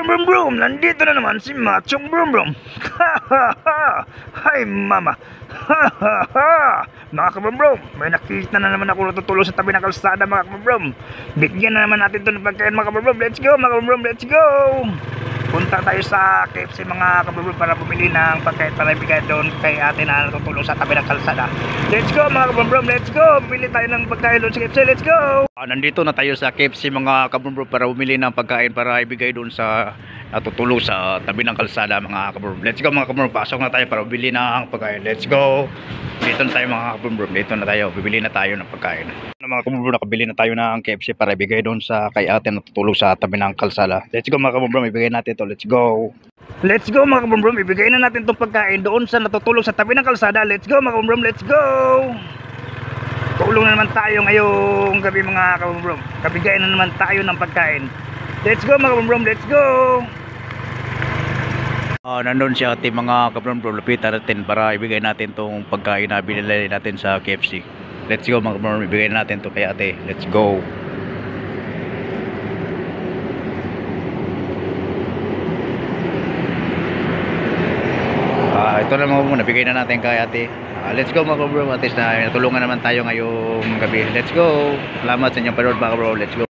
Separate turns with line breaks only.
kabrum brum, nandito na naman si Machong Brum Brum. Ha ha ha! Hi mama! Ha ha ha! Mga kabrum brum, may nakita na naman ako natutulog sa tabi ng kalsada mga kabrum brum. Bigyan na naman natin ito ng pagkain mga kabrum brum. Let's go mga kabrum brum, let's go! Punta tayo sa KFC mga kabrum brum para bumili ng pagkain para ibigay doon kay ate na natutulog sa tabi ng kalsada. Let's go mga kabrum brum, let's go! Bumili tayo ng pagkain doon sa KFC, let's go! Nandito na tayo sa KFC mga kabrum brum para bumili ng pagkain para ibigay doon sa natutulog sa tabi ng kalsada mga kabrum. Let's go mga kabrum, pasok na tayo para bumili ng pagkain. Let's go! Dito na tayo mga kabrum, dito na tayo, bibili na tayo ng pagkain. Mga kabrum, nakabili na tayo ng KFC para ibigay doon sa kay ate na natutulog sa tabi ng kalsada. Let's go mga kabrum, ibigay natin ito. Let's go! Let's go mga kabrum, ibigay na natin itong pagkain doon sa natutulog sa tabi ng kalsada. Let's go mga kabrum, let's go! Tulong na naman tayo ngayong gabi mga kabrum. Kabigay na naman tayo ng pagkain. Let's go mga kabrum, let's go! Nandun si ate mga kabrum, lapitan natin para ibigay natin itong pagkain na binili natin sa KFC. Let's go mga kabrum, ibigay natin ito kay ate. Let's go! Ito na mga kabrum, nabigay na natin kay ate. Let's go mga kabrum, at least na natulungan naman tayo ngayong gabi. Let's go! Salamat sa inyong panood mga kabrum, let's go!